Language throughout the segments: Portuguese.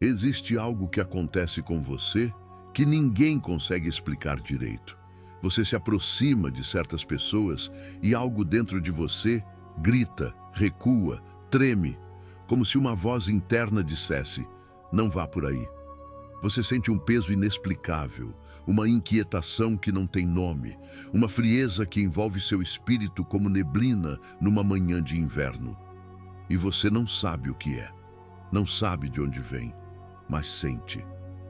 Existe algo que acontece com você que ninguém consegue explicar direito. Você se aproxima de certas pessoas e algo dentro de você grita, recua, treme, como se uma voz interna dissesse: não vá por aí. Você sente um peso inexplicável, uma inquietação que não tem nome, uma frieza que envolve seu espírito como neblina numa manhã de inverno. E você não sabe o que é, não sabe de onde vem, mas sente.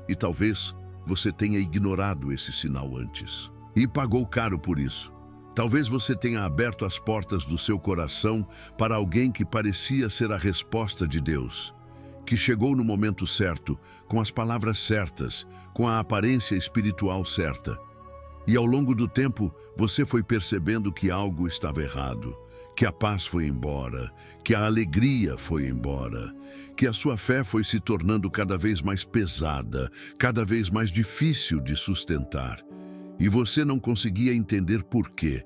E talvez você tenha ignorado esse sinal antes e pagou caro por isso. Talvez você tenha aberto as portas do seu coração para alguém que parecia ser a resposta de Deus, que chegou no momento certo, com as palavras certas, com a aparência espiritual certa. E ao longo do tempo, você foi percebendo que algo estava errado, que a paz foi embora, que a alegria foi embora, que a sua fé foi se tornando cada vez mais pesada, cada vez mais difícil de sustentar. E você não conseguia entender por quê.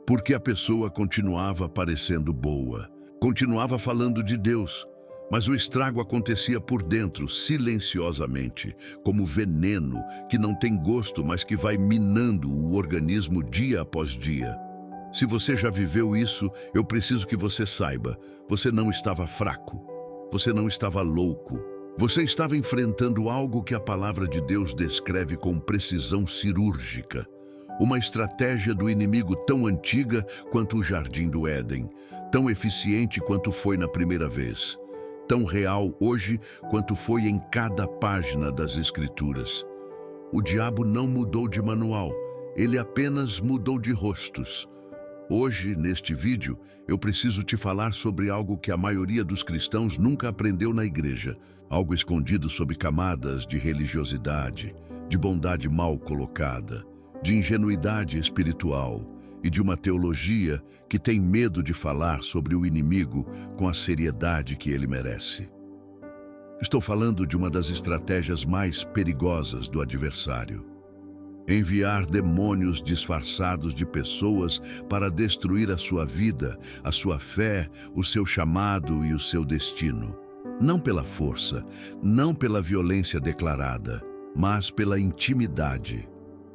Porque a pessoa continuava parecendo boa, continuava falando de Deus, mas o estrago acontecia por dentro, silenciosamente, como veneno que não tem gosto, mas que vai minando o organismo dia após dia. Se você já viveu isso, eu preciso que você saiba, você não estava fraco, você não estava louco. Você estava enfrentando algo que a palavra de Deus descreve com precisão cirúrgica. Uma estratégia do inimigo tão antiga quanto o Jardim do Éden, tão eficiente quanto foi na primeira vez, tão real hoje quanto foi em cada página das Escrituras. O diabo não mudou de manual, ele apenas mudou de rostos. Hoje, neste vídeo, eu preciso te falar sobre algo que a maioria dos cristãos nunca aprendeu na igreja, algo escondido sob camadas de religiosidade, de bondade mal colocada, de ingenuidade espiritual e de uma teologia que tem medo de falar sobre o inimigo com a seriedade que ele merece. Estou falando de uma das estratégias mais perigosas do adversário: enviar demônios disfarçados de pessoas para destruir a sua vida, a sua fé, o seu chamado e o seu destino. Não pela força, não pela violência declarada, mas pela intimidade,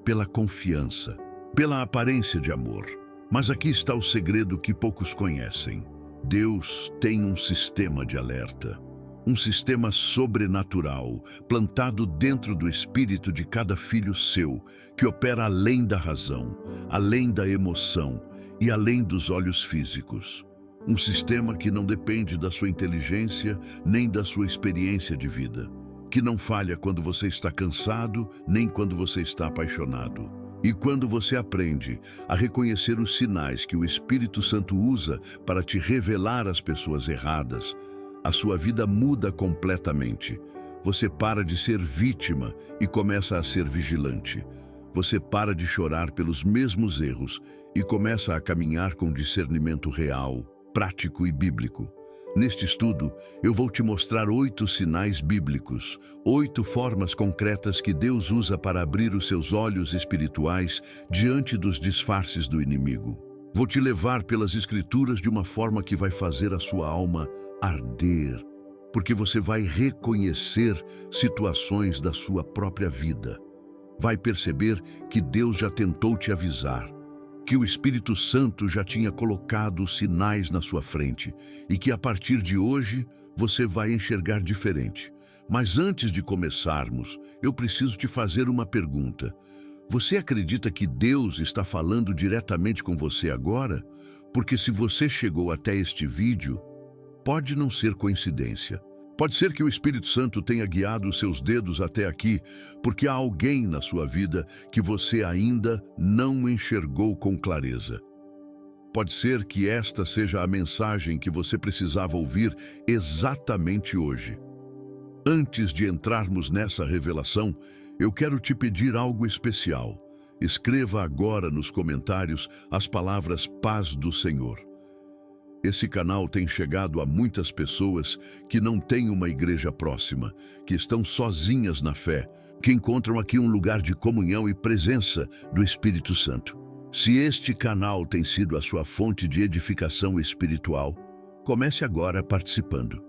pela confiança, pela aparência de amor. Mas aqui está o segredo que poucos conhecem. Deus tem um sistema de alerta. Um sistema sobrenatural, plantado dentro do espírito de cada filho seu, que opera além da razão, além da emoção e além dos olhos físicos. Um sistema que não depende da sua inteligência nem da sua experiência de vida, que não falha quando você está cansado, nem quando você está apaixonado. E quando você aprende a reconhecer os sinais que o Espírito Santo usa para te revelar as pessoas erradas, a sua vida muda completamente. Você para de ser vítima e começa a ser vigilante. Você para de chorar pelos mesmos erros e começa a caminhar com discernimento real, prático e bíblico. Neste estudo, eu vou te mostrar 8 sinais bíblicos, 8 formas concretas que Deus usa para abrir os seus olhos espirituais diante dos disfarces do inimigo. Vou te levar pelas Escrituras de uma forma que vai fazer a sua alma arder, porque você vai reconhecer situações da sua própria vida. Vai perceber que Deus já tentou te avisar, que o Espírito Santo já tinha colocado os sinais na sua frente e que a partir de hoje você vai enxergar diferente. Mas antes de começarmos, eu preciso te fazer uma pergunta. Você acredita que Deus está falando diretamente com você agora? Porque se você chegou até este vídeo, pode não ser coincidência. Pode ser que o Espírito Santo tenha guiado os seus dedos até aqui, porque há alguém na sua vida que você ainda não enxergou com clareza. Pode ser que esta seja a mensagem que você precisava ouvir exatamente hoje. Antes de entrarmos nessa revelação, eu quero te pedir algo especial. Escreva agora nos comentários as palavras "Paz do Senhor". Esse canal tem chegado a muitas pessoas que não têm uma igreja próxima, que estão sozinhas na fé, que encontram aqui um lugar de comunhão e presença do Espírito Santo. Se este canal tem sido a sua fonte de edificação espiritual, comece agora participando.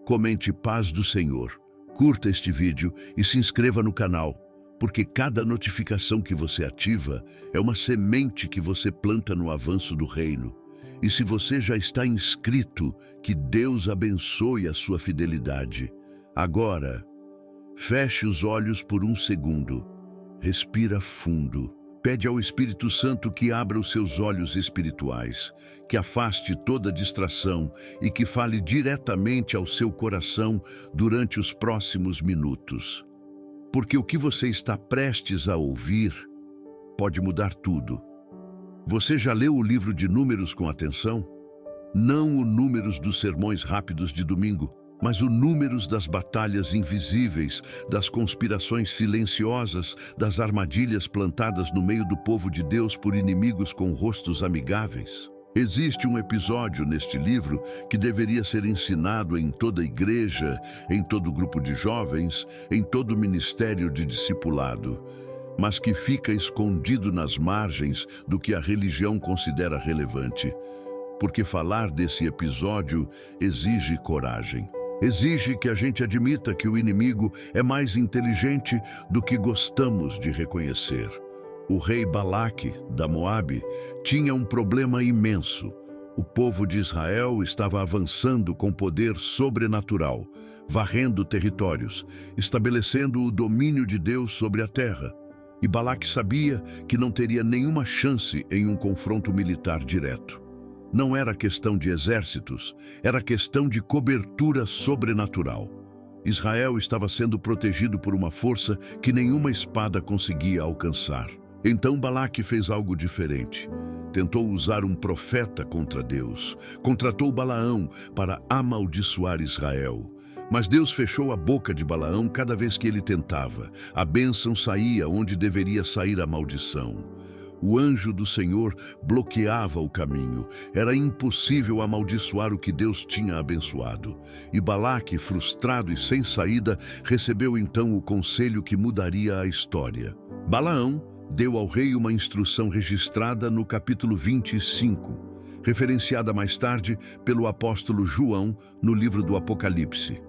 Comente "Paz do Senhor", Curta este vídeo e se inscreva no canal, porque cada notificação que você ativa é uma semente que você planta no avanço do reino. E se você já está inscrito, que Deus abençoe a sua fidelidade. Agora, feche os olhos por um segundo. Respira fundo. Pede ao Espírito Santo que abra os seus olhos espirituais, que afaste toda distração e que fale diretamente ao seu coração durante os próximos minutos. Porque o que você está prestes a ouvir pode mudar tudo. Você já leu o livro de Números com atenção? Não o Números dos sermões rápidos de domingo, mas o Números das batalhas invisíveis, das conspirações silenciosas, das armadilhas plantadas no meio do povo de Deus por inimigos com rostos amigáveis. Existe um episódio neste livro que deveria ser ensinado em toda igreja, em todo grupo de jovens, em todo ministério de discipulado, mas que fica escondido nas margens do que a religião considera relevante. Porque falar desse episódio exige coragem. Exige que a gente admita que o inimigo é mais inteligente do que gostamos de reconhecer. O rei Balaque, da Moabe, tinha um problema imenso. O povo de Israel estava avançando com poder sobrenatural, varrendo territórios, estabelecendo o domínio de Deus sobre a terra. E Balaque sabia que não teria nenhuma chance em um confronto militar direto. Não era questão de exércitos, era questão de cobertura sobrenatural. Israel estava sendo protegido por uma força que nenhuma espada conseguia alcançar. Então Balaque fez algo diferente. Tentou usar um profeta contra Deus. Contratou Balaão para amaldiçoar Israel. Mas Deus fechou a boca de Balaão cada vez que ele tentava. A bênção saía onde deveria sair a maldição. O anjo do Senhor bloqueava o caminho. Era impossível amaldiçoar o que Deus tinha abençoado. E Balaque, frustrado e sem saída, recebeu então o conselho que mudaria a história. Balaão deu ao rei uma instrução registrada no capítulo 25, referenciada mais tarde pelo apóstolo João no livro do Apocalipse.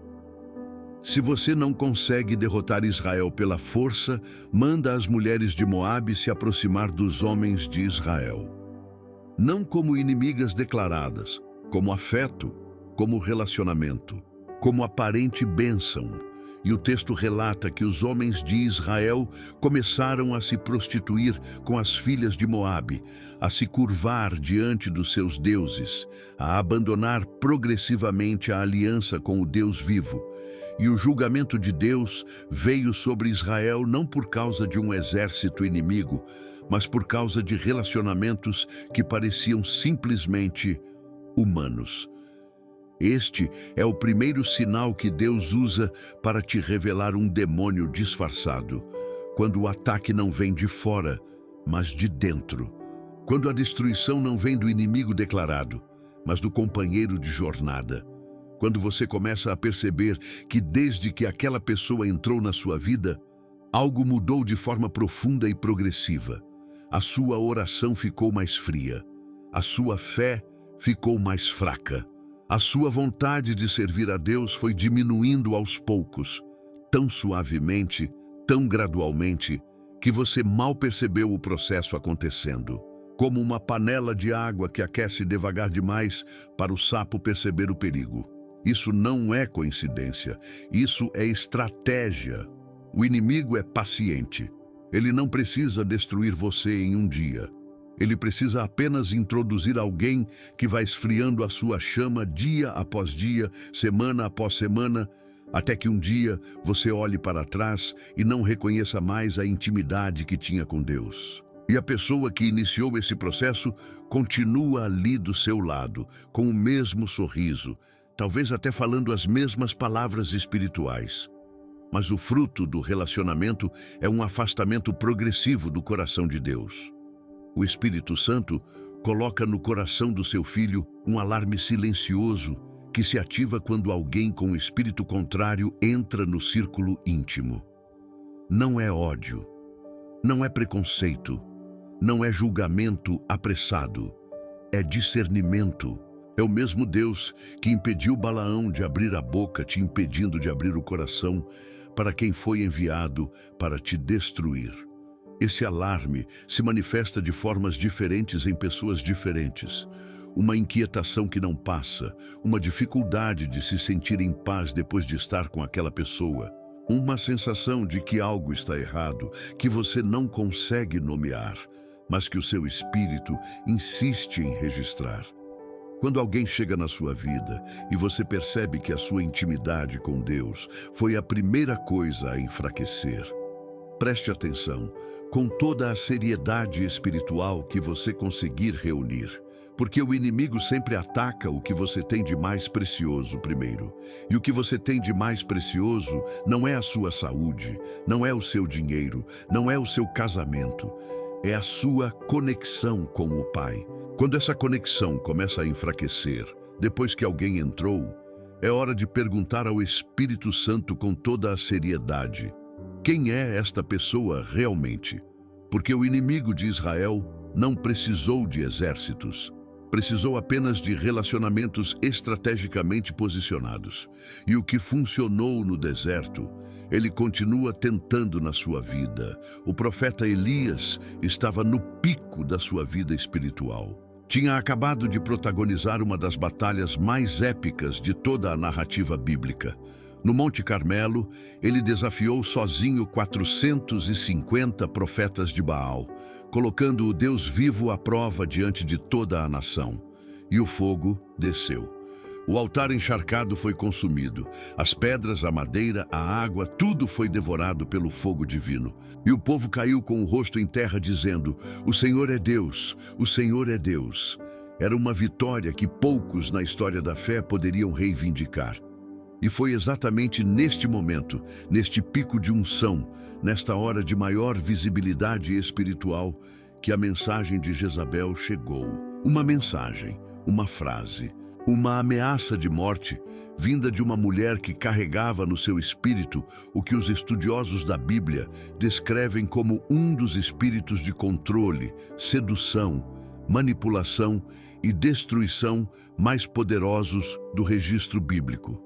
Se você não consegue derrotar Israel pela força, manda as mulheres de Moabe se aproximar dos homens de Israel. Não como inimigas declaradas, como afeto, como relacionamento, como aparente bênção. E o texto relata que os homens de Israel começaram a se prostituir com as filhas de Moabe, a se curvar diante dos seus deuses, a abandonar progressivamente a aliança com o Deus vivo. E o julgamento de Deus veio sobre Israel não por causa de um exército inimigo, mas por causa de relacionamentos que pareciam simplesmente humanos. Este é o primeiro sinal que Deus usa para te revelar um demônio disfarçado, quando o ataque não vem de fora, mas de dentro. Quando a destruição não vem do inimigo declarado, mas do companheiro de jornada. Quando você começa a perceber que desde que aquela pessoa entrou na sua vida, algo mudou de forma profunda e progressiva. A sua oração ficou mais fria. A sua fé ficou mais fraca. A sua vontade de servir a Deus foi diminuindo aos poucos, tão suavemente, tão gradualmente, que você mal percebeu o processo acontecendo. Como uma panela de água que aquece devagar demais para o sapo perceber o perigo. Isso não é coincidência, isso é estratégia. O inimigo é paciente. Ele não precisa destruir você em um dia. Ele precisa apenas introduzir alguém que vai esfriando a sua chama dia após dia, semana após semana, até que um dia você olhe para trás e não reconheça mais a intimidade que tinha com Deus. E a pessoa que iniciou esse processo continua ali do seu lado, com o mesmo sorriso, talvez até falando as mesmas palavras espirituais. Mas o fruto do relacionamento é um afastamento progressivo do coração de Deus. O Espírito Santo coloca no coração do seu filho um alarme silencioso que se ativa quando alguém com espírito contrário entra no círculo íntimo. Não é ódio, não é preconceito, não é julgamento apressado, é discernimento. É o mesmo Deus que impediu Balaão de abrir a boca, te impedindo de abrir o coração para quem foi enviado para te destruir. Esse alarme se manifesta de formas diferentes em pessoas diferentes. Uma inquietação que não passa, uma dificuldade de se sentir em paz depois de estar com aquela pessoa, uma sensação de que algo está errado, que você não consegue nomear, mas que o seu espírito insiste em registrar. Quando alguém chega na sua vida e você percebe que a sua intimidade com Deus foi a primeira coisa a enfraquecer, preste atenção, com toda a seriedade espiritual que você conseguir reunir, porque o inimigo sempre ataca o que você tem de mais precioso primeiro. E o que você tem de mais precioso não é a sua saúde, não é o seu dinheiro, não é o seu casamento, é a sua conexão com o Pai. Quando essa conexão começa a enfraquecer, depois que alguém entrou, é hora de perguntar ao Espírito Santo com toda a seriedade: quem é esta pessoa realmente? Porque o inimigo de Israel não precisou de exércitos, precisou apenas de relacionamentos estrategicamente posicionados. E o que funcionou no deserto, ele continua tentando na sua vida. O profeta Elias estava no pico da sua vida espiritual. Tinha acabado de protagonizar uma das batalhas mais épicas de toda a narrativa bíblica. No Monte Carmelo, ele desafiou sozinho 450 profetas de Baal, colocando o Deus vivo à prova diante de toda a nação. E o fogo desceu. O altar encharcado foi consumido. As pedras, a madeira, a água, tudo foi devorado pelo fogo divino. E o povo caiu com o rosto em terra, dizendo: "O Senhor é Deus, o Senhor é Deus." Era uma vitória que poucos na história da fé poderiam reivindicar. E foi exatamente neste momento, neste pico de unção, nesta hora de maior visibilidade espiritual, que a mensagem de Jezabel chegou. Uma mensagem, uma frase, uma ameaça de morte, vinda de uma mulher que carregava no seu espírito o que os estudiosos da Bíblia descrevem como um dos espíritos de controle, sedução, manipulação e destruição mais poderosos do registro bíblico.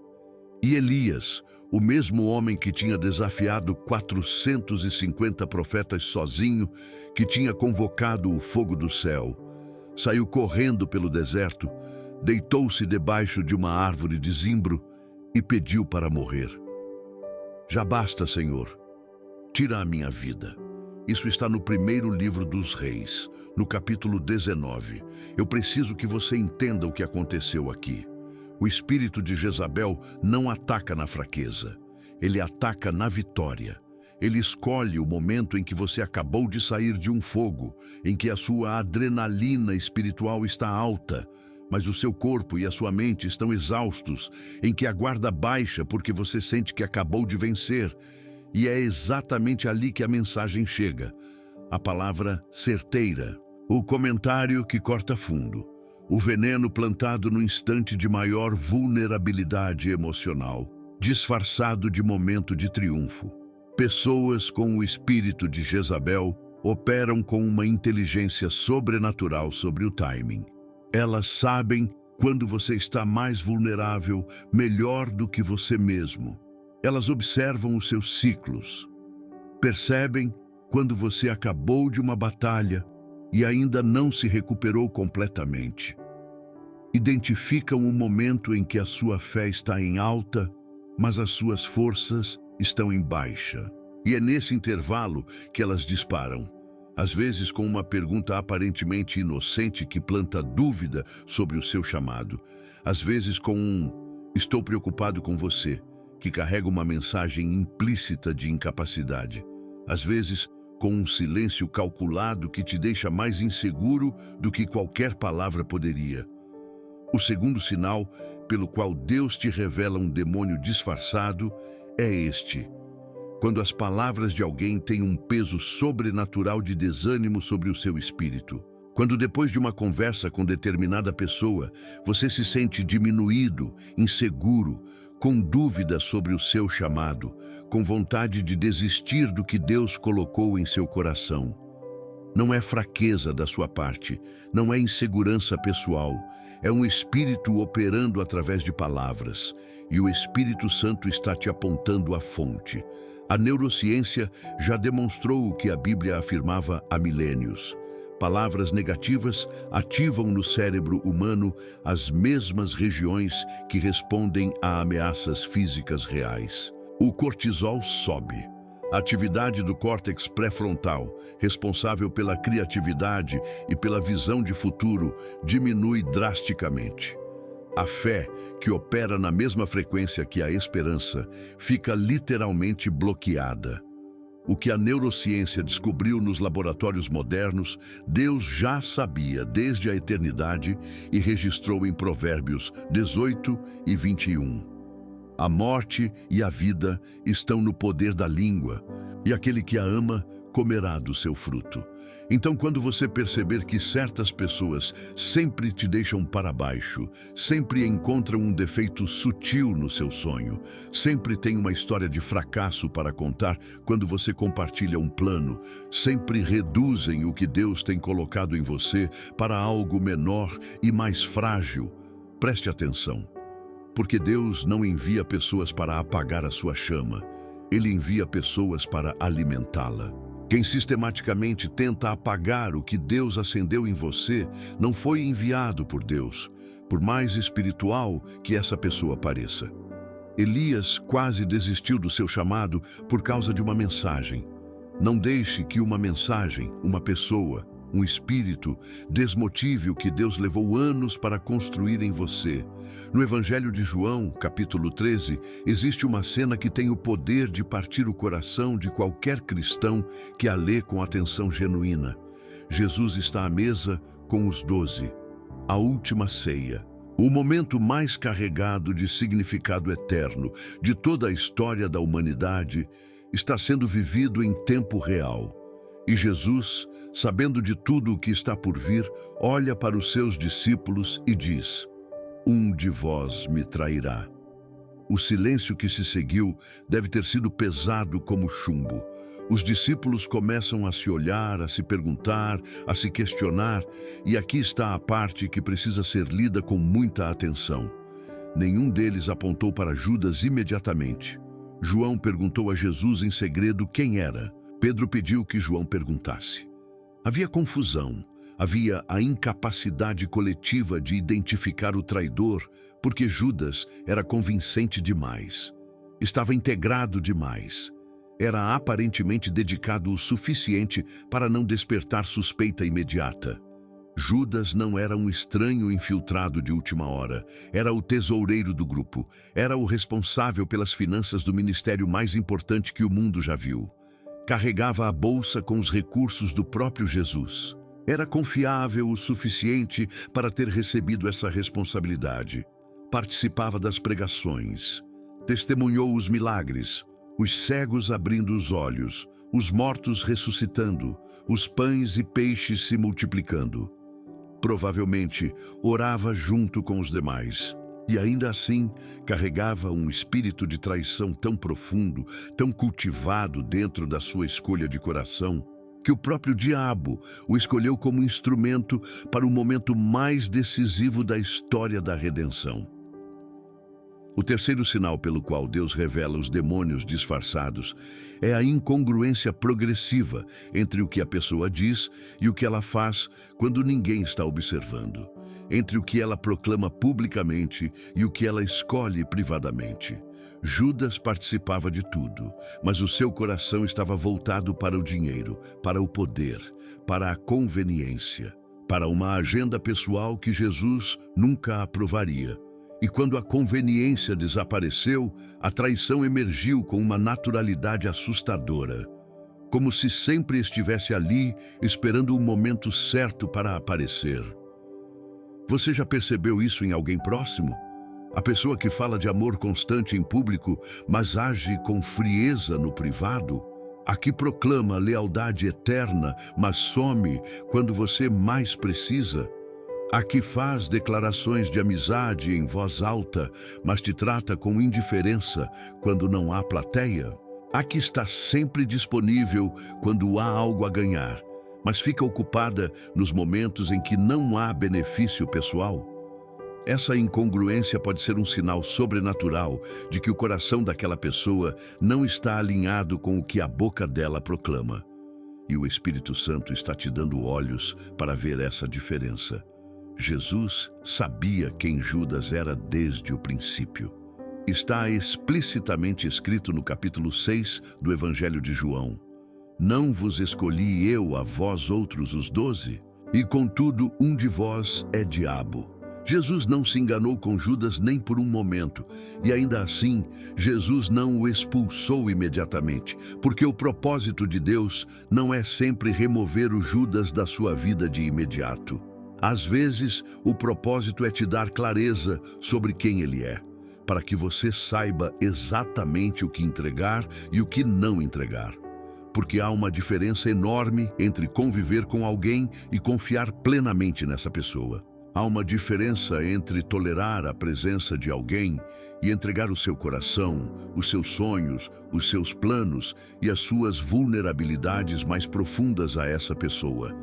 E Elias, o mesmo homem que tinha desafiado 450 profetas sozinho, que tinha convocado o fogo do céu, saiu correndo pelo deserto, deitou-se debaixo de uma árvore de zimbro e pediu para morrer. "Já basta, Senhor. Tira a minha vida." Isso está no primeiro livro dos Reis, no capítulo 19. Eu preciso que você entenda o que aconteceu aqui. O espírito de Jezabel não ataca na fraqueza, ele ataca na vitória. Ele escolhe o momento em que você acabou de sair de um fogo, em que a sua adrenalina espiritual está alta, mas o seu corpo e a sua mente estão exaustos, em que a guarda baixa porque você sente que acabou de vencer. E é exatamente ali que a mensagem chega, a palavra certeira, o comentário que corta fundo. O veneno plantado no instante de maior vulnerabilidade emocional, disfarçado de momento de triunfo. Pessoas com o espírito de Jezabel operam com uma inteligência sobrenatural sobre o timing. Elas sabem quando você está mais vulnerável, melhor do que você mesmo. Elas observam os seus ciclos. Percebem quando você acabou de uma batalha e ainda não se recuperou completamente. Identificam o momento em que a sua fé está em alta, mas as suas forças estão em baixa. E é nesse intervalo que elas disparam, às vezes com uma pergunta aparentemente inocente que planta dúvida sobre o seu chamado, às vezes com um "estou preocupado com você", que carrega uma mensagem implícita de incapacidade, às vezes com um silêncio calculado que te deixa mais inseguro do que qualquer palavra poderia. O segundo sinal pelo qual Deus te revela um demônio disfarçado é este: quando as palavras de alguém têm um peso sobrenatural de desânimo sobre o seu espírito. Quando depois de uma conversa com determinada pessoa, você se sente diminuído, inseguro, com dúvida sobre o seu chamado, com vontade de desistir do que Deus colocou em seu coração. Não é fraqueza da sua parte, não é insegurança pessoal, é um espírito operando através de palavras, e o Espírito Santo está te apontando à fonte. A neurociência já demonstrou o que a Bíblia afirmava há milênios. Palavras negativas ativam no cérebro humano as mesmas regiões que respondem a ameaças físicas reais. O cortisol sobe. A atividade do córtex pré-frontal, responsável pela criatividade e pela visão de futuro, diminui drasticamente. A fé, que opera na mesma frequência que a esperança, fica literalmente bloqueada. O que a neurociência descobriu nos laboratórios modernos, Deus já sabia desde a eternidade e registrou em Provérbios 18 e 21. A morte e a vida estão no poder da língua, e aquele que a ama comerá do seu fruto. Então, quando você perceber que certas pessoas sempre te deixam para baixo, sempre encontram um defeito sutil no seu sonho, sempre tem uma história de fracasso para contar quando você compartilha um plano, sempre reduzem o que Deus tem colocado em você para algo menor e mais frágil, preste atenção. Porque Deus não envia pessoas para apagar a sua chama, Ele envia pessoas para alimentá-la. Quem sistematicamente tenta apagar o que Deus acendeu em você não foi enviado por Deus, por mais espiritual que essa pessoa pareça. Elias quase desistiu do seu chamado por causa de uma mensagem. Não deixe que uma mensagem, uma pessoa, um espírito, desmotive o que Deus levou anos para construir em você. No Evangelho de João, capítulo 13, existe uma cena que tem o poder de partir o coração de qualquer cristão que a lê com atenção genuína. Jesus está à mesa com os 12, a última ceia. O momento mais carregado de significado eterno de toda a história da humanidade está sendo vivido em tempo real. E Jesus, sabendo de tudo o que está por vir, olha para os seus discípulos e diz: "Um de vós me trairá." O silêncio que se seguiu deve ter sido pesado como chumbo. Os discípulos começam a se olhar, a se perguntar, a se questionar, e aqui está a parte que precisa ser lida com muita atenção. Nenhum deles apontou para Judas imediatamente. João perguntou a Jesus em segredo quem era. Pedro pediu que João perguntasse. Havia confusão, havia a incapacidade coletiva de identificar o traidor, porque Judas era convincente demais. Estava integrado demais. Era aparentemente dedicado o suficiente para não despertar suspeita imediata. Judas não era um estranho infiltrado de última hora. Era o tesoureiro do grupo. Era o responsável pelas finanças do ministério mais importante que o mundo já viu. Carregava a bolsa com os recursos do próprio Jesus. Era confiável o suficiente para ter recebido essa responsabilidade. Participava das pregações. Testemunhou os milagres, os cegos abrindo os olhos, os mortos ressuscitando, os pães e peixes se multiplicando. Provavelmente orava junto com os demais. E ainda assim, carregava um espírito de traição tão profundo, tão cultivado dentro da sua escolha de coração, que o próprio diabo o escolheu como instrumento para o momento mais decisivo da história da redenção. O terceiro sinal pelo qual Deus revela os demônios disfarçados é a incongruência progressiva entre o que a pessoa diz e o que ela faz quando ninguém está observando, entre o que ela proclama publicamente e o que ela escolhe privadamente. Judas participava de tudo, mas o seu coração estava voltado para o dinheiro, para o poder, para a conveniência, para uma agenda pessoal que Jesus nunca aprovaria. E quando a conveniência desapareceu, a traição emergiu com uma naturalidade assustadora, como se sempre estivesse ali, esperando o momento certo para aparecer. Você já percebeu isso em alguém próximo? A pessoa que fala de amor constante em público, mas age com frieza no privado? A que proclama lealdade eterna, mas some quando você mais precisa? A que faz declarações de amizade em voz alta, mas te trata com indiferença quando não há plateia? A que está sempre disponível quando há algo a ganhar, mas fica ocupada nos momentos em que não há benefício pessoal. Essa incongruência pode ser um sinal sobrenatural de que o coração daquela pessoa não está alinhado com o que a boca dela proclama. E o Espírito Santo está te dando olhos para ver essa diferença. Jesus sabia quem Judas era desde o princípio. Está explicitamente escrito no capítulo 6 do Evangelho de João: Não vos escolhi eu a vós outros os 12, e contudo um de vós é diabo. Jesus não se enganou com Judas nem por um momento, e ainda assim, Jesus não o expulsou imediatamente, porque o propósito de Deus não é sempre remover o Judas da sua vida de imediato. Às vezes, o propósito é te dar clareza sobre quem ele é, para que você saiba exatamente o que entregar e o que não entregar. Porque há uma diferença enorme entre conviver com alguém e confiar plenamente nessa pessoa. Há uma diferença entre tolerar a presença de alguém e entregar o seu coração, os seus sonhos, os seus planos e as suas vulnerabilidades mais profundas a essa pessoa.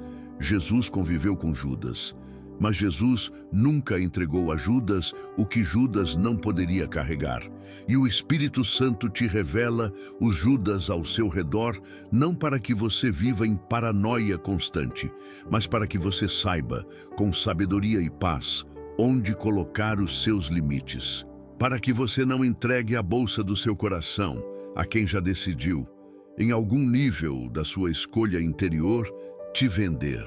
Jesus conviveu com Judas, mas Jesus nunca entregou a Judas o que Judas não poderia carregar. E o Espírito Santo te revela os Judas ao seu redor, não para que você viva em paranoia constante, mas para que você saiba, com sabedoria e paz, onde colocar os seus limites. Para que você não entregue a bolsa do seu coração a quem já decidiu, em algum nível da sua escolha interior, te vender.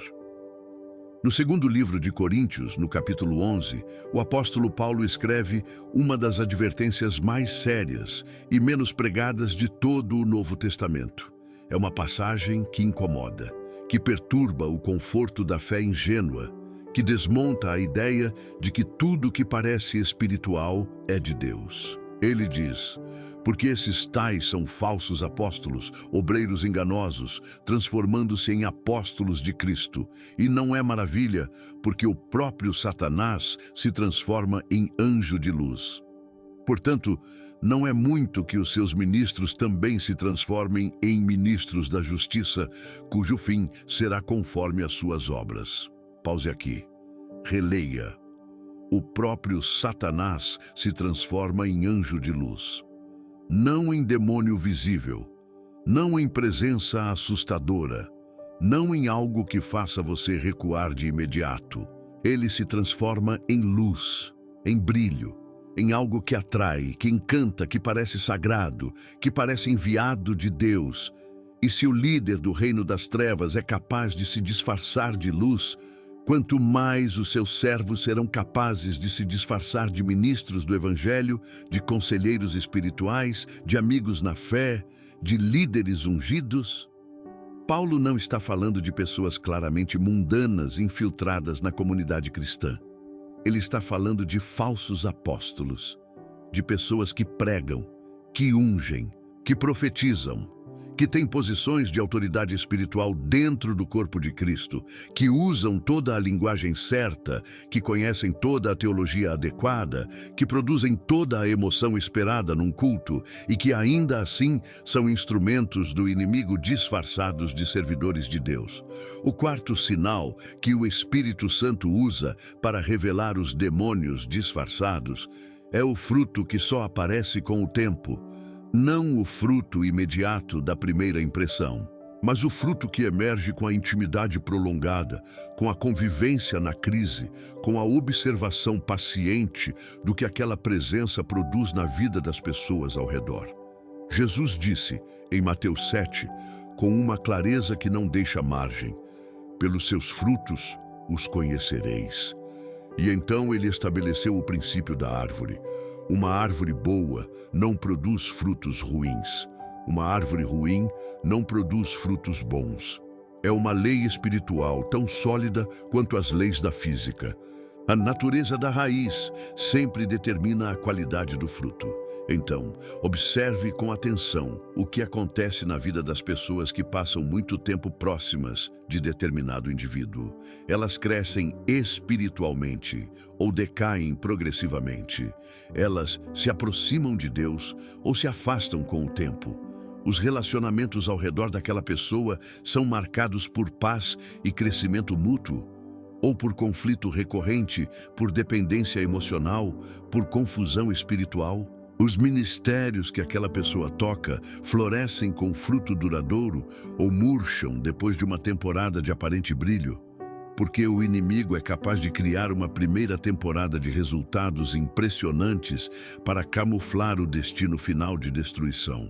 No segundo livro de Coríntios, no capítulo 11, o apóstolo Paulo escreve uma das advertências mais sérias e menos pregadas de todo o Novo Testamento. É uma passagem que incomoda, que perturba o conforto da fé ingênua, que desmonta a ideia de que tudo que parece espiritual é de Deus. Ele diz: porque esses tais são falsos apóstolos, obreiros enganosos, transformando-se em apóstolos de Cristo. E não é maravilha, porque o próprio Satanás se transforma em anjo de luz. Portanto, não é muito que os seus ministros também se transformem em ministros da justiça, cujo fim será conforme as suas obras. Pause aqui. Releia. O próprio Satanás se transforma em anjo de luz. Não em demônio visível, não em presença assustadora, não em algo que faça você recuar de imediato. Ele se transforma em luz, em brilho, em algo que atrai, que encanta, que parece sagrado, que parece enviado de Deus. E se o líder do reino das trevas é capaz de se disfarçar de luz, quanto mais os seus servos serão capazes de se disfarçar de ministros do Evangelho, de conselheiros espirituais, de amigos na fé, de líderes ungidos. Paulo não está falando de pessoas claramente mundanas infiltradas na comunidade cristã. Ele está falando de falsos apóstolos, de pessoas que pregam, que ungem, que profetizam, que têm posições de autoridade espiritual dentro do corpo de Cristo, que usam toda a linguagem certa, que conhecem toda a teologia adequada, que produzem toda a emoção esperada num culto e que ainda assim são instrumentos do inimigo disfarçados de servidores de Deus. O quarto sinal que o Espírito Santo usa para revelar os demônios disfarçados é o fruto que só aparece com o tempo. Não o fruto imediato da primeira impressão, mas o fruto que emerge com a intimidade prolongada, com a convivência na crise, com a observação paciente do que aquela presença produz na vida das pessoas ao redor. Jesus disse, em Mateus 7, com uma clareza que não deixa margem: pelos seus frutos os conhecereis. E então ele estabeleceu o princípio da árvore. Uma árvore boa não produz frutos ruins. Uma árvore ruim não produz frutos bons. É uma lei espiritual tão sólida quanto as leis da física. A natureza da raiz sempre determina a qualidade do fruto. Então, observe com atenção o que acontece na vida das pessoas que passam muito tempo próximas de determinado indivíduo. Elas crescem espiritualmente ou decaem progressivamente. Elas se aproximam de Deus ou se afastam com o tempo. Os relacionamentos ao redor daquela pessoa são marcados por paz e crescimento mútuo, ou por conflito recorrente, por dependência emocional, por confusão espiritual? Os ministérios que aquela pessoa toca florescem com fruto duradouro ou murcham depois de uma temporada de aparente brilho? Porque o inimigo é capaz de criar uma primeira temporada de resultados impressionantes para camuflar o destino final de destruição.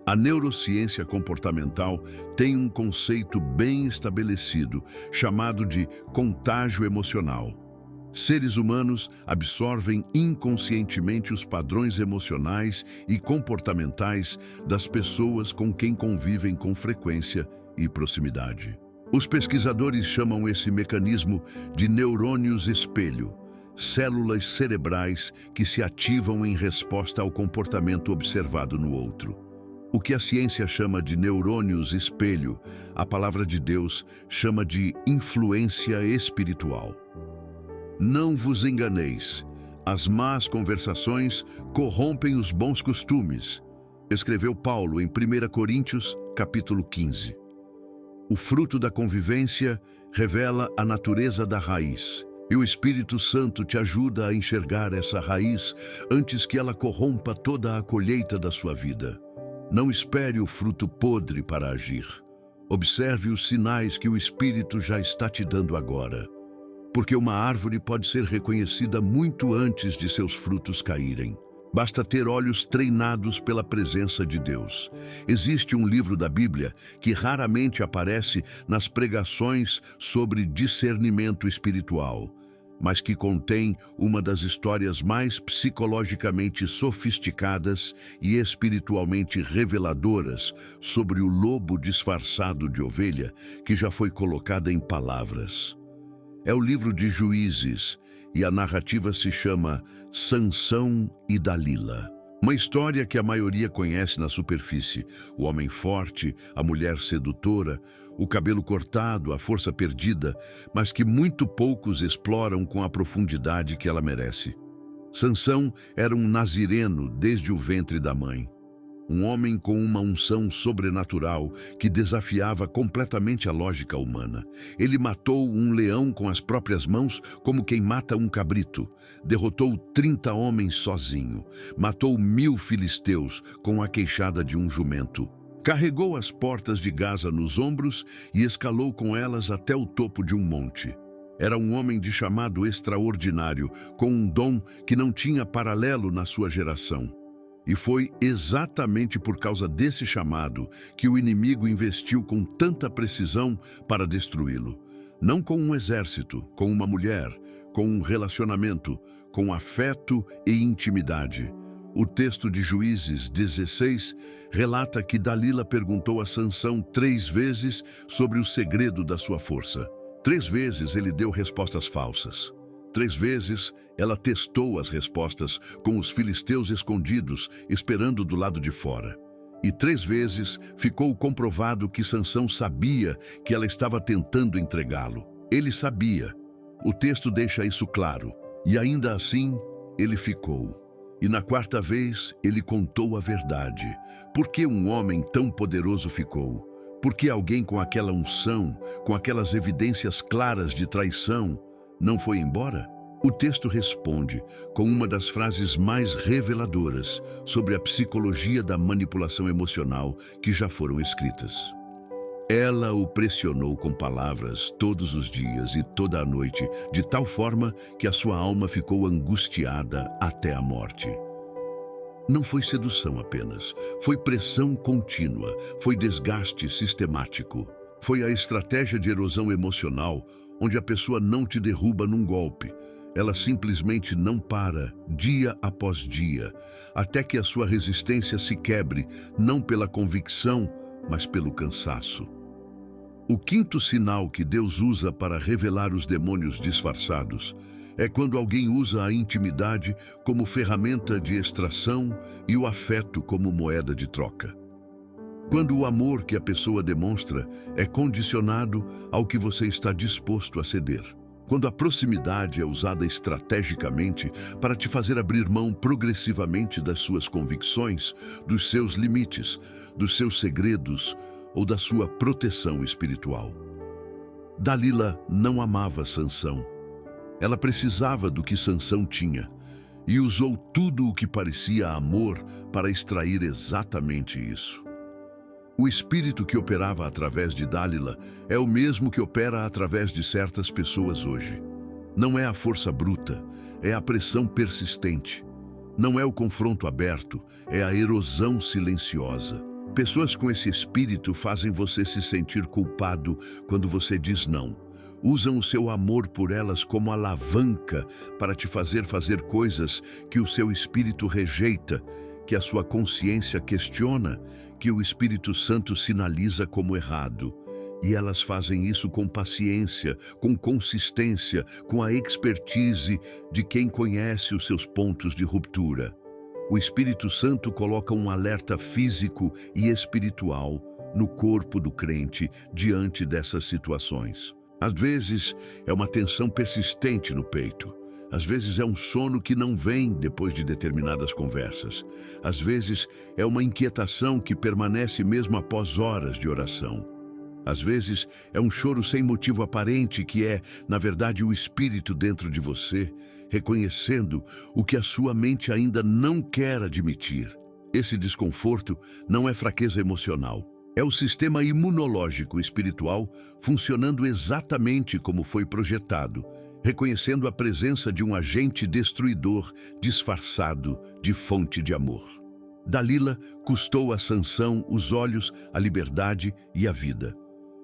A neurociência comportamental tem um conceito bem estabelecido, chamado de contágio emocional. Seres humanos absorvem inconscientemente os padrões emocionais e comportamentais das pessoas com quem convivem com frequência e proximidade. Os pesquisadores chamam esse mecanismo de neurônios espelho, células cerebrais que se ativam em resposta ao comportamento observado no outro. O que a ciência chama de neurônios espelho, a palavra de Deus chama de influência espiritual. Não vos enganeis, as más conversações corrompem os bons costumes, escreveu Paulo em 1 Coríntios, capítulo 15. O fruto da convivência revela a natureza da raiz, e o Espírito Santo te ajuda a enxergar essa raiz antes que ela corrompa toda a colheita da sua vida. Não espere o fruto podre para agir. Observe os sinais que o Espírito já está te dando agora. Porque uma árvore pode ser reconhecida muito antes de seus frutos caírem. Basta ter olhos treinados pela presença de Deus. Existe um livro da Bíblia que raramente aparece nas pregações sobre discernimento espiritual, mas que contém uma das histórias mais psicologicamente sofisticadas e espiritualmente reveladoras sobre o lobo disfarçado de ovelha que já foi colocada em palavras. É o livro de Juízes, e a narrativa se chama Sansão e Dalila. Uma história que a maioria conhece na superfície: o homem forte, a mulher sedutora, o cabelo cortado, a força perdida, mas que muito poucos exploram com a profundidade que ela merece. Sansão era um nazireno desde o ventre da mãe. Um homem com uma unção sobrenatural que desafiava completamente a lógica humana. Ele matou um leão com as próprias mãos, como quem mata um cabrito. Derrotou 30 homens sozinho. Matou 1000 filisteus com a queixada de um jumento. Carregou as portas de Gaza nos ombros e escalou com elas até o topo de um monte. Era um homem de chamado extraordinário, com um dom que não tinha paralelo na sua geração. E foi exatamente por causa desse chamado que o inimigo investiu com tanta precisão para destruí-lo. Não com um exército, com uma mulher, com um relacionamento, com afeto e intimidade. O texto de Juízes 16 relata que Dalila perguntou a Sansão 3 vezes sobre o segredo da sua força. 3 vezes ele deu respostas falsas. 3 vezes ela testou as respostas com os filisteus escondidos, esperando do lado de fora. E 3 vezes ficou comprovado que Sansão sabia que ela estava tentando entregá-lo. Ele sabia. O texto deixa isso claro. E ainda assim, ele ficou. E na 4ª vez, ele contou a verdade. Por que um homem tão poderoso ficou? Por que alguém com aquela unção, com aquelas evidências claras de traição, não foi embora? O texto responde com uma das frases mais reveladoras sobre a psicologia da manipulação emocional que já foram escritas. Ela o pressionou com palavras todos os dias e toda a noite, de tal forma que a sua alma ficou angustiada até a morte. Não foi sedução apenas, foi pressão contínua, foi desgaste sistemático. Foi a estratégia de erosão emocional, onde a pessoa não te derruba num golpe. Ela simplesmente não para, dia após dia, até que a sua resistência se quebre, não pela convicção, mas pelo cansaço. O 5º sinal que Deus usa para revelar os demônios disfarçados é quando alguém usa a intimidade como ferramenta de extração e o afeto como moeda de troca. Quando o amor que a pessoa demonstra é condicionado ao que você está disposto a ceder. Quando a proximidade é usada estrategicamente para te fazer abrir mão progressivamente das suas convicções, dos seus limites, dos seus segredos ou da sua proteção espiritual. Dalila não amava Sansão. Ela precisava do que Sansão tinha e usou tudo o que parecia amor para extrair exatamente isso. O espírito que operava através de Dalila é o mesmo que opera através de certas pessoas hoje. Não é a força bruta, é a pressão persistente. Não é o confronto aberto, é a erosão silenciosa. Pessoas com esse espírito fazem você se sentir culpado quando você diz não. Usam o seu amor por elas como alavanca para te fazer coisas que o seu espírito rejeita, que a sua consciência questiona, que o Espírito Santo sinaliza como errado. E elas fazem isso com paciência, com consistência, com a expertise de quem conhece os seus pontos de ruptura. O Espírito Santo coloca um alerta físico e espiritual no corpo do crente diante dessas situações. Às vezes é uma tensão persistente no peito. Às vezes é um sono que não vem depois de determinadas conversas. Às vezes é uma inquietação que permanece mesmo após horas de oração. Às vezes é um choro sem motivo aparente que é, na verdade, o espírito dentro de você, reconhecendo o que a sua mente ainda não quer admitir. Esse desconforto não é fraqueza emocional. É o sistema imunológico espiritual funcionando exatamente como foi projetado, reconhecendo a presença de um agente destruidor disfarçado de fonte de amor. Dalila custou a Sansão os olhos, a liberdade e a vida.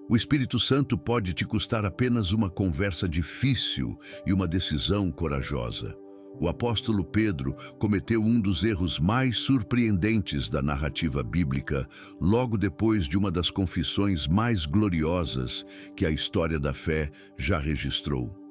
O Espírito Santo pode te custar apenas uma conversa difícil e uma decisão corajosa. O apóstolo Pedro cometeu um dos erros mais surpreendentes da narrativa bíblica logo depois de uma das confissões mais gloriosas que a história da fé já registrou.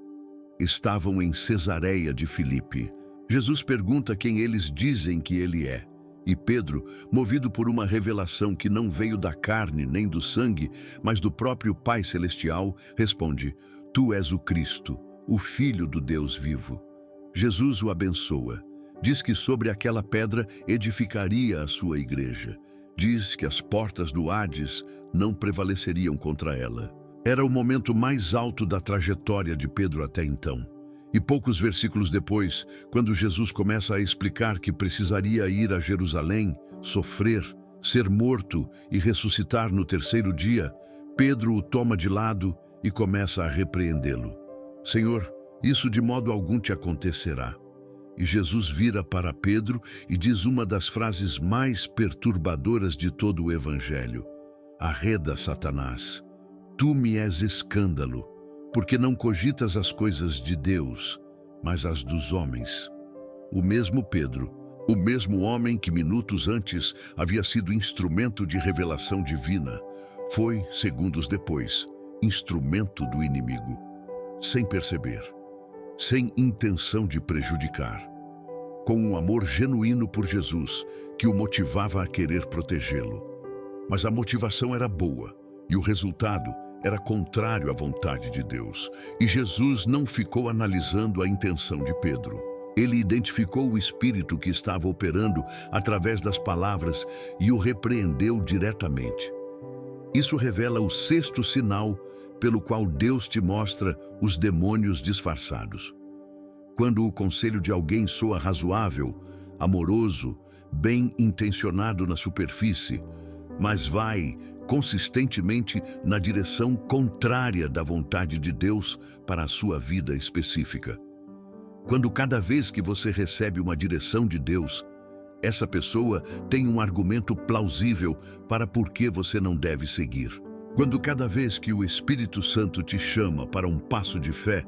Estavam em Cesareia de Filipe. Jesus pergunta quem eles dizem que ele é. E Pedro, movido por uma revelação que não veio da carne nem do sangue, mas do próprio Pai Celestial, responde: Tu és o Cristo, o Filho do Deus vivo. Jesus o abençoa. Diz que sobre aquela pedra edificaria a sua igreja. Diz que as portas do Hades não prevaleceriam contra ela. Era o momento mais alto da trajetória de Pedro até então. E poucos versículos depois, quando Jesus começa a explicar que precisaria ir a Jerusalém, sofrer, ser morto e ressuscitar no terceiro dia, Pedro o toma de lado e começa a repreendê-lo. Senhor, isso de modo algum te acontecerá. E Jesus vira para Pedro e diz uma das frases mais perturbadoras de todo o Evangelho. Arreda, Satanás, tu me és escândalo, porque não cogitas as coisas de Deus, mas as dos homens. O mesmo Pedro, o mesmo homem que minutos antes havia sido instrumento de revelação divina, foi, segundos depois, instrumento do inimigo, sem perceber, sem intenção de prejudicar, com um amor genuíno por Jesus que o motivava a querer protegê-lo. Mas a motivação era boa e o resultado era contrário à vontade de Deus. E Jesus não ficou analisando a intenção de Pedro. Ele identificou o espírito que estava operando através das palavras e o repreendeu diretamente. Isso revela o sexto sinal pelo qual Deus te mostra os demônios disfarçados. Quando o conselho de alguém soa razoável, amoroso, bem intencionado na superfície, mas vai consistentemente na direção contrária da vontade de Deus para a sua vida específica. Quando cada vez que você recebe uma direção de Deus, essa pessoa tem um argumento plausível para por que você não deve seguir. Quando cada vez que o Espírito Santo te chama para um passo de fé,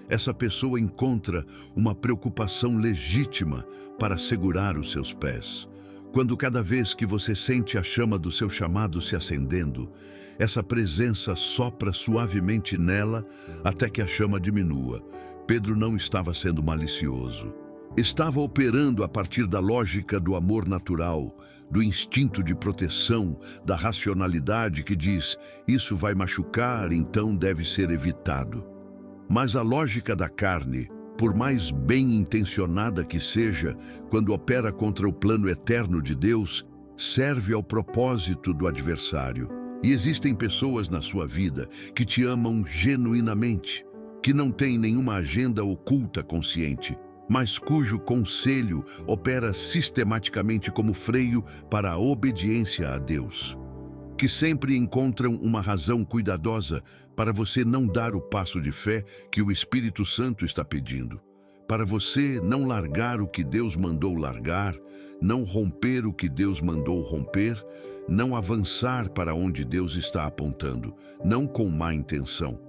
essa pessoa encontra uma preocupação legítima para segurar os seus pés. Quando cada vez que você sente a chama do seu chamado se acendendo, essa presença sopra suavemente nela até que a chama diminua. Pedro não estava sendo malicioso. Estava operando a partir da lógica do amor natural, do instinto de proteção, da racionalidade que diz: isso vai machucar, então deve ser evitado. Mas a lógica da carne, por mais bem intencionada que seja, quando opera contra o plano eterno de Deus, serve ao propósito do adversário. E existem pessoas na sua vida que te amam genuinamente, que não têm nenhuma agenda oculta consciente, mas cujo conselho opera sistematicamente como freio para a obediência a Deus. Que sempre encontram uma razão cuidadosa para você não dar o passo de fé que o Espírito Santo está pedindo, para você não largar o que Deus mandou largar, não romper o que Deus mandou romper, não avançar para onde Deus está apontando, não com má intenção.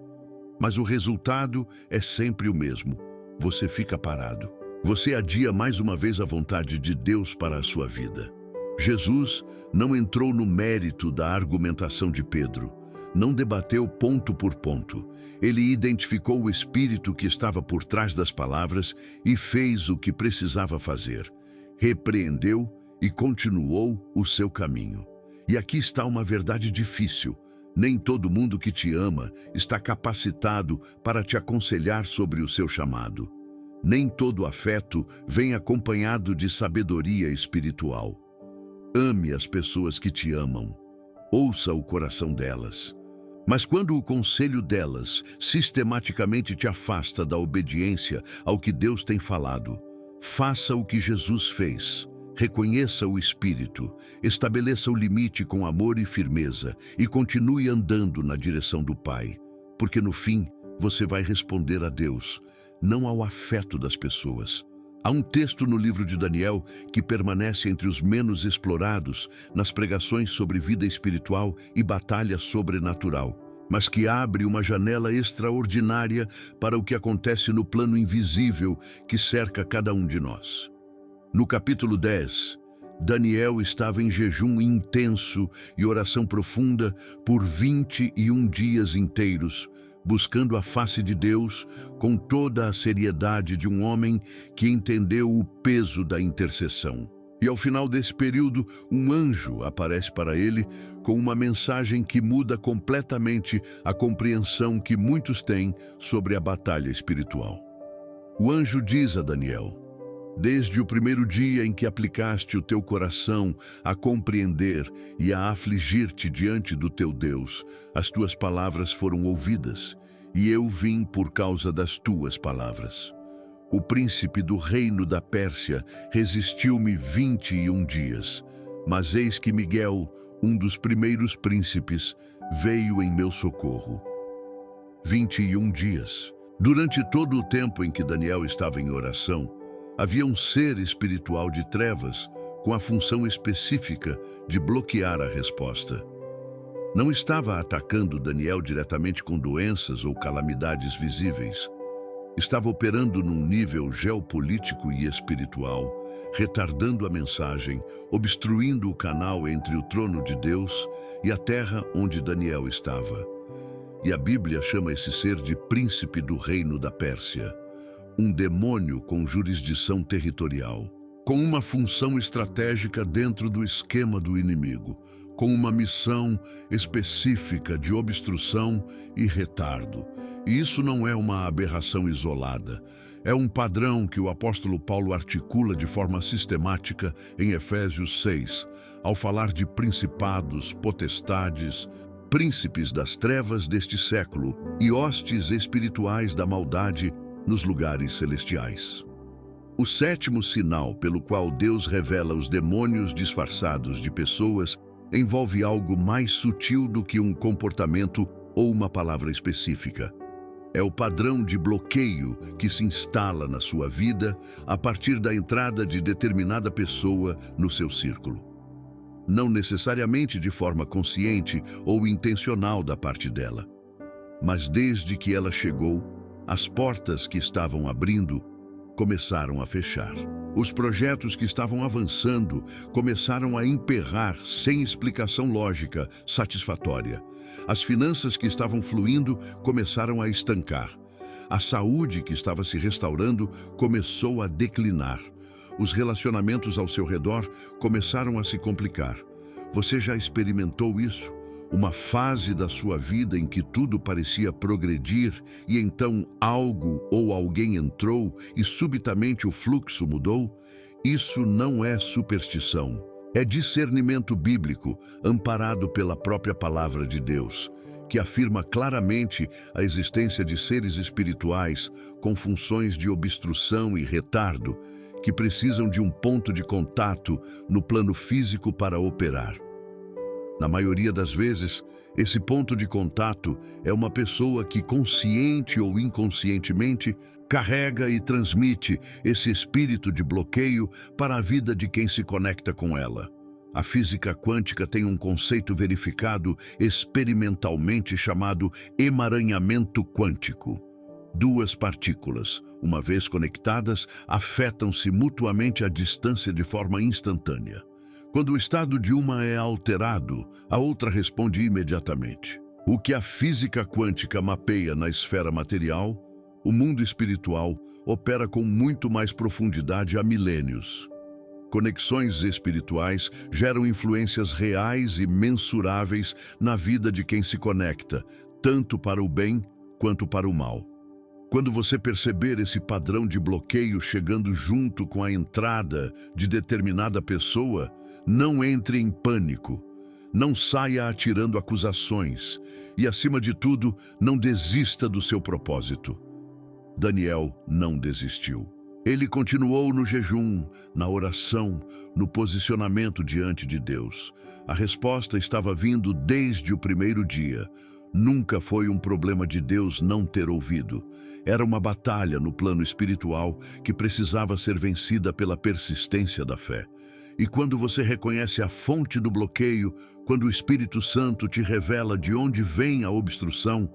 Mas o resultado é sempre o mesmo. Você fica parado. Você adia mais uma vez a vontade de Deus para a sua vida. Jesus não entrou no mérito da argumentação de Pedro, não debateu ponto por ponto. Ele identificou o espírito que estava por trás das palavras e fez o que precisava fazer. Repreendeu e continuou o seu caminho. E aqui está uma verdade difícil. Nem todo mundo que te ama está capacitado para te aconselhar sobre o seu chamado. Nem todo afeto vem acompanhado de sabedoria espiritual. Ame as pessoas que te amam. Ouça o coração delas. Mas quando o conselho delas sistematicamente te afasta da obediência ao que Deus tem falado, faça o que Jesus fez. Reconheça o Espírito, estabeleça o limite com amor e firmeza e continue andando na direção do Pai, porque no fim você vai responder a Deus, não ao afeto das pessoas. Há um texto no livro de Daniel que permanece entre os menos explorados nas pregações sobre vida espiritual e batalha sobrenatural, mas que abre uma janela extraordinária para o que acontece no plano invisível que cerca cada um de nós. No capítulo 10, Daniel estava em jejum intenso e oração profunda por 21 dias inteiros, buscando a face de Deus com toda a seriedade de um homem que entendeu o peso da intercessão. E ao final desse período, um anjo aparece para ele com uma mensagem que muda completamente a compreensão que muitos têm sobre a batalha espiritual. O anjo diz a Daniel: desde o primeiro dia em que aplicaste o teu coração a compreender e a afligir-te diante do teu Deus, as tuas palavras foram ouvidas, e eu vim por causa das tuas palavras. O príncipe do reino da Pérsia resistiu-me 21 dias, mas eis que Miguel, um dos primeiros príncipes, veio em meu socorro. 21 dias. Durante todo o tempo em que Daniel estava em oração, havia um ser espiritual de trevas com a função específica de bloquear a resposta. Não estava atacando Daniel diretamente com doenças ou calamidades visíveis. Estava operando num nível geopolítico e espiritual, retardando a mensagem, obstruindo o canal entre o trono de Deus e a terra onde Daniel estava. E a Bíblia chama esse ser de príncipe do reino da Pérsia. Um demônio com jurisdição territorial, com uma função estratégica dentro do esquema do inimigo, com uma missão específica de obstrução e retardo. E isso não é uma aberração isolada. É um padrão que o apóstolo Paulo articula de forma sistemática em Efésios 6, ao falar de principados, potestades, príncipes das trevas deste século e hostes espirituais da maldade nos lugares celestiais. O sétimo sinal pelo qual Deus revela os demônios disfarçados de pessoas envolve algo mais sutil do que um comportamento ou uma palavra específica. É o padrão de bloqueio que se instala na sua vida a partir da entrada de determinada pessoa no seu círculo. Não necessariamente de forma consciente ou intencional da parte dela, mas desde que ela chegou, as portas que estavam abrindo começaram a fechar. Os projetos que estavam avançando começaram a emperrar sem explicação lógica satisfatória. As finanças que estavam fluindo começaram a estancar. A saúde que estava se restaurando começou a declinar. Os relacionamentos ao seu redor começaram a se complicar. Você já experimentou isso? Uma fase da sua vida em que tudo parecia progredir e então algo ou alguém entrou e subitamente o fluxo mudou? Isso não é superstição. É discernimento bíblico, amparado pela própria palavra de Deus, que afirma claramente a existência de seres espirituais com funções de obstrução e retardo, que precisam de um ponto de contato no plano físico para operar. Na maioria das vezes, esse ponto de contato é uma pessoa que, consciente ou inconscientemente, carrega e transmite esse espírito de bloqueio para a vida de quem se conecta com ela. A física quântica tem um conceito verificado experimentalmente chamado emaranhamento quântico. Duas partículas, uma vez conectadas, afetam-se mutuamente à distância de forma instantânea. Quando o estado de uma é alterado, a outra responde imediatamente. O que a física quântica mapeia na esfera material, o mundo espiritual opera com muito mais profundidade há milênios. Conexões espirituais geram influências reais e mensuráveis na vida de quem se conecta, tanto para o bem quanto para o mal. Quando você perceber esse padrão de bloqueio chegando junto com a entrada de determinada pessoa, não entre em pânico, não saia atirando acusações e, acima de tudo, não desista do seu propósito. Daniel não desistiu. Ele continuou no jejum, na oração, no posicionamento diante de Deus. A resposta estava vindo desde o primeiro dia. Nunca foi um problema de Deus não ter ouvido. Era uma batalha no plano espiritual que precisava ser vencida pela persistência da fé. E quando você reconhece a fonte do bloqueio, quando o Espírito Santo te revela de onde vem a obstrução,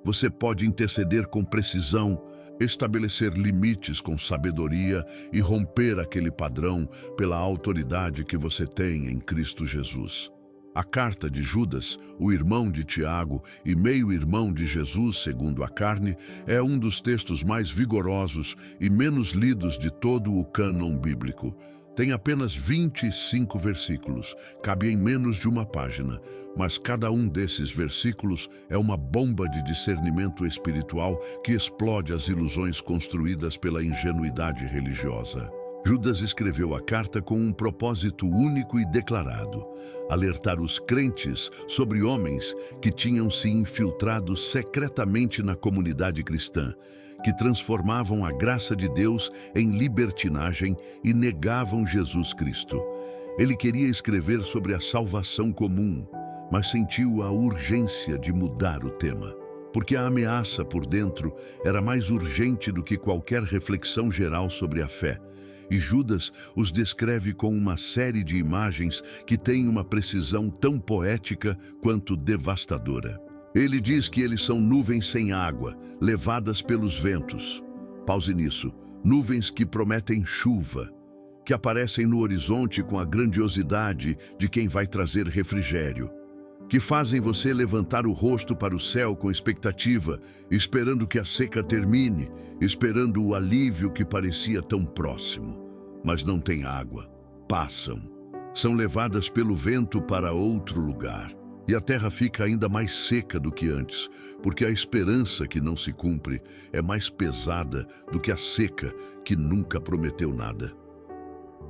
você pode interceder com precisão, estabelecer limites com sabedoria e romper aquele padrão pela autoridade que você tem em Cristo Jesus. A carta de Judas, o irmão de Tiago e meio-irmão de Jesus segundo a carne, é um dos textos mais vigorosos e menos lidos de todo o cânon bíblico. Tem apenas 25 versículos, cabe em menos de uma página, mas cada um desses versículos é uma bomba de discernimento espiritual que explode as ilusões construídas pela ingenuidade religiosa. Judas escreveu a carta com um propósito único e declarado: alertar os crentes sobre homens que tinham se infiltrado secretamente na comunidade cristã, que transformavam a graça de Deus em libertinagem e negavam Jesus Cristo. Ele queria escrever sobre a salvação comum, mas sentiu a urgência de mudar o tema, porque a ameaça por dentro era mais urgente do que qualquer reflexão geral sobre a fé. E Judas os descreve com uma série de imagens que têm uma precisão tão poética quanto devastadora. Ele diz que eles são nuvens sem água, levadas pelos ventos. Pause nisso. Nuvens que prometem chuva, que aparecem no horizonte com a grandiosidade de quem vai trazer refrigério, que fazem você levantar o rosto para o céu com expectativa, esperando que a seca termine, esperando o alívio que parecia tão próximo. Mas não tem água. Passam. São levadas pelo vento para outro lugar. E a terra fica ainda mais seca do que antes, porque a esperança que não se cumpre é mais pesada do que a seca que nunca prometeu nada.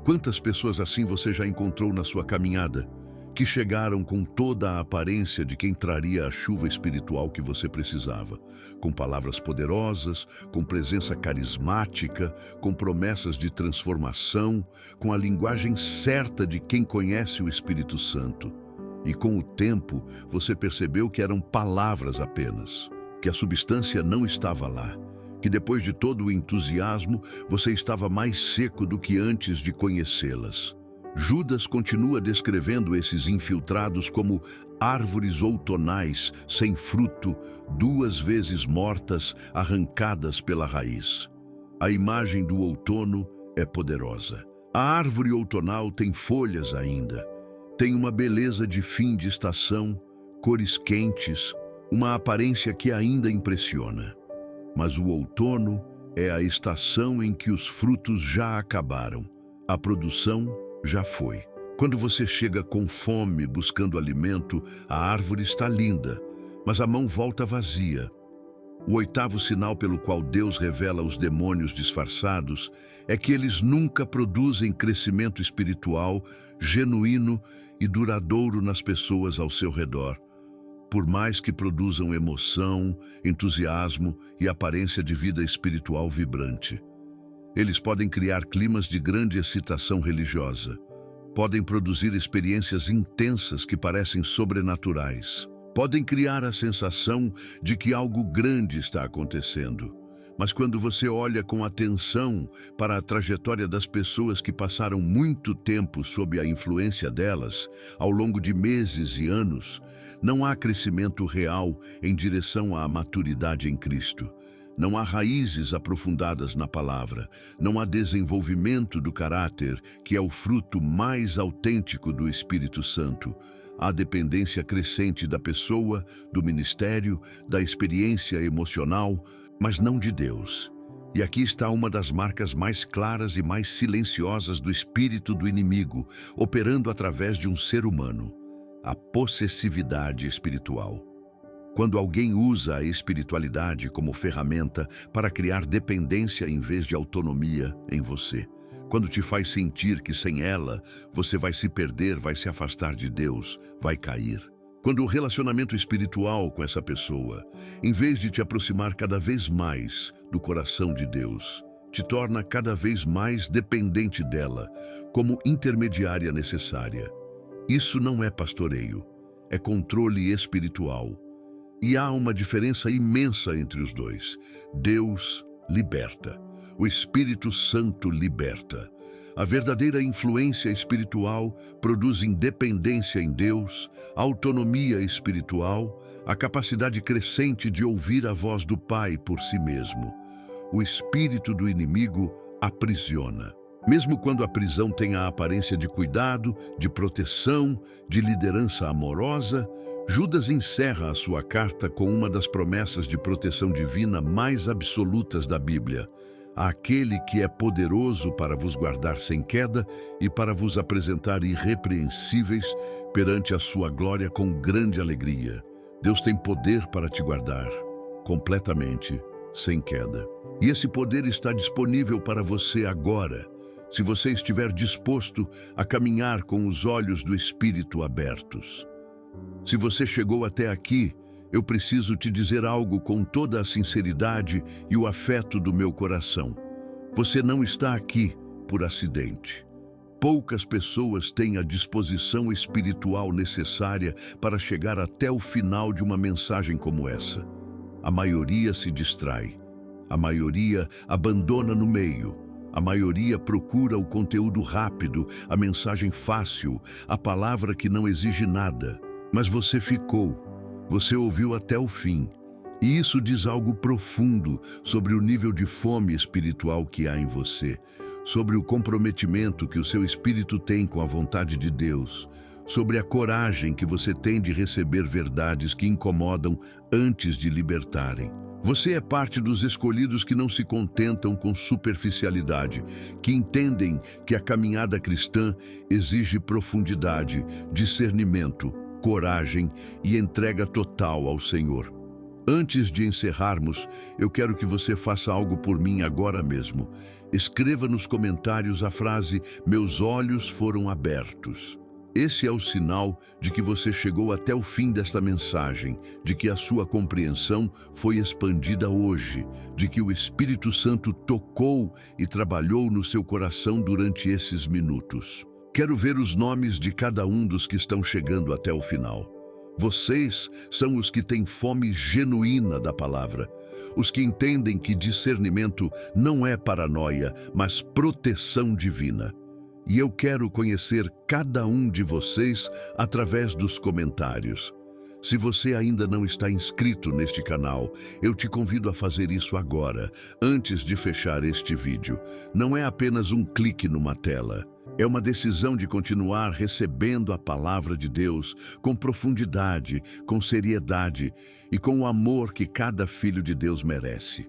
Quantas pessoas assim você já encontrou na sua caminhada, que chegaram com toda a aparência de quem traria a chuva espiritual que você precisava, com palavras poderosas, com presença carismática, com promessas de transformação, com a linguagem certa de quem conhece o Espírito Santo. E com o tempo, você percebeu que eram palavras apenas, que a substância não estava lá, que depois de todo o entusiasmo, você estava mais seco do que antes de conhecê-las. Judas continua descrevendo esses infiltrados como árvores outonais, sem fruto, 2 vezes mortas, arrancadas pela raiz. A imagem do outono é poderosa. A árvore outonal tem folhas ainda, tem uma beleza de fim de estação, cores quentes, uma aparência que ainda impressiona. Mas o outono é a estação em que os frutos já acabaram, a produção já foi. Quando você chega com fome buscando alimento, a árvore está linda, mas a mão volta vazia. O oitavo sinal pelo qual Deus revela os demônios disfarçados é que eles nunca produzem crescimento espiritual, genuíno e duradouro nas pessoas ao seu redor. Por mais que produzam emoção, entusiasmo e aparência de vida espiritual vibrante. Eles podem criar climas de grande excitação religiosa. Podem produzir experiências intensas que parecem sobrenaturais. Podem criar a sensação de que algo grande está acontecendo. Mas quando você olha com atenção para a trajetória das pessoas que passaram muito tempo sob a influência delas, ao longo de meses e anos, não há crescimento real em direção à maturidade em Cristo. Não há raízes aprofundadas na palavra, não há desenvolvimento do caráter, que é o fruto mais autêntico do Espírito Santo. Há dependência crescente da pessoa, do ministério, da experiência emocional, mas não de Deus. E aqui está uma das marcas mais claras e mais silenciosas do espírito do inimigo, operando através de um ser humano: a possessividade espiritual. Quando alguém usa a espiritualidade como ferramenta para criar dependência em vez de autonomia em você. Quando te faz sentir que sem ela você vai se perder, vai se afastar de Deus, vai cair. Quando o relacionamento espiritual com essa pessoa, em vez de te aproximar cada vez mais do coração de Deus, te torna cada vez mais dependente dela, como intermediária necessária. Isso não é pastoreio, é controle espiritual. E há uma diferença imensa entre os dois. Deus liberta. O Espírito Santo liberta. A verdadeira influência espiritual produz independência em Deus, autonomia espiritual, a capacidade crescente de ouvir a voz do Pai por si mesmo. O espírito do inimigo aprisiona. Mesmo quando a prisão tem a aparência de cuidado, de proteção, de liderança amorosa, Judas encerra a sua carta com uma das promessas de proteção divina mais absolutas da Bíblia: aquele que é poderoso para vos guardar sem queda e para vos apresentar irrepreensíveis perante a sua glória com grande alegria. Deus tem poder para te guardar completamente, sem queda. E esse poder está disponível para você agora, se você estiver disposto a caminhar com os olhos do Espírito abertos. Se você chegou até aqui, eu preciso te dizer algo com toda a sinceridade e o afeto do meu coração. Você não está aqui por acidente. Poucas pessoas têm a disposição espiritual necessária para chegar até o final de uma mensagem como essa. A maioria se distrai. A maioria abandona no meio. A maioria procura o conteúdo rápido, a mensagem fácil, a palavra que não exige nada. Mas você ficou. Você ouviu até o fim. E isso diz algo profundo sobre o nível de fome espiritual que há em você, sobre o comprometimento que o seu espírito tem com a vontade de Deus, sobre a coragem que você tem de receber verdades que incomodam antes de libertarem. Você é parte dos escolhidos que não se contentam com superficialidade, que entendem que a caminhada cristã exige profundidade, discernimento, coragem e entrega total ao Senhor. Antes de encerrarmos, eu quero que você faça algo por mim agora mesmo. Escreva nos comentários a frase: "Meus olhos foram abertos". Esse é o sinal de que você chegou até o fim desta mensagem, de que a sua compreensão foi expandida hoje, de que o Espírito Santo tocou e trabalhou no seu coração durante esses minutos. Quero ver os nomes de cada um dos que estão chegando até o final. Vocês são os que têm fome genuína da palavra, os que entendem que discernimento não é paranoia, mas proteção divina. E eu quero conhecer cada um de vocês através dos comentários. Se você ainda não está inscrito neste canal, eu te convido a fazer isso agora, antes de fechar este vídeo. Não é apenas um clique numa tela. É uma decisão de continuar recebendo a palavra de Deus com profundidade, com seriedade e com o amor que cada filho de Deus merece.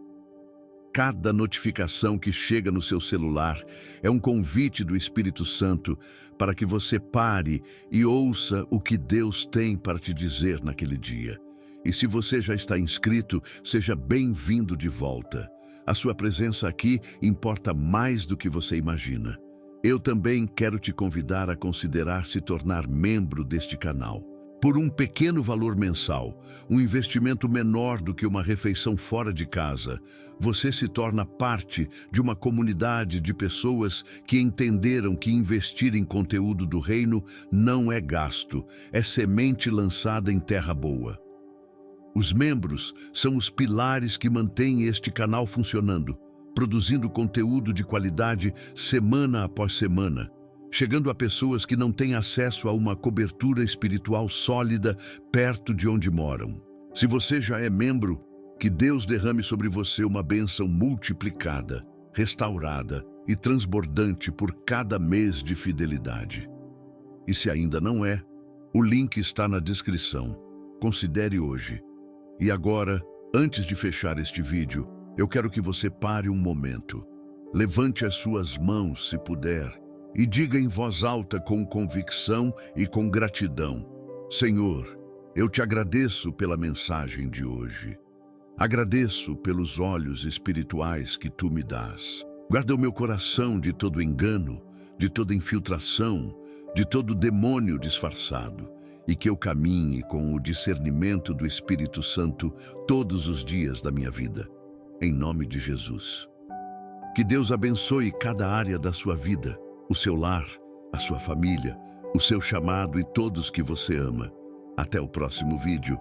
Cada notificação que chega no seu celular é um convite do Espírito Santo para que você pare e ouça o que Deus tem para te dizer naquele dia. E se você já está inscrito, seja bem-vindo de volta. A sua presença aqui importa mais do que você imagina. Eu também quero te convidar a considerar se tornar membro deste canal. Por um pequeno valor mensal, um investimento menor do que uma refeição fora de casa, você se torna parte de uma comunidade de pessoas que entenderam que investir em conteúdo do reino não é gasto, é semente lançada em terra boa. Os membros são os pilares que mantêm este canal funcionando, produzindo conteúdo de qualidade semana após semana, chegando a pessoas que não têm acesso a uma cobertura espiritual sólida perto de onde moram. Se você já é membro, que Deus derrame sobre você uma bênção multiplicada, restaurada e transbordante por cada mês de fidelidade. E se ainda não é, o link está na descrição. Considere hoje. E agora, antes de fechar este vídeo, eu quero que você pare um momento. Levante as suas mãos, se puder, e diga em voz alta com convicção e com gratidão: Senhor, eu te agradeço pela mensagem de hoje. Agradeço pelos olhos espirituais que tu me dás. Guarda o meu coração de todo engano, de toda infiltração, de todo demônio disfarçado, e que eu caminhe com o discernimento do Espírito Santo todos os dias da minha vida. Em nome de Jesus. Que Deus abençoe cada área da sua vida, o seu lar, a sua família, o seu chamado e todos que você ama. Até o próximo vídeo.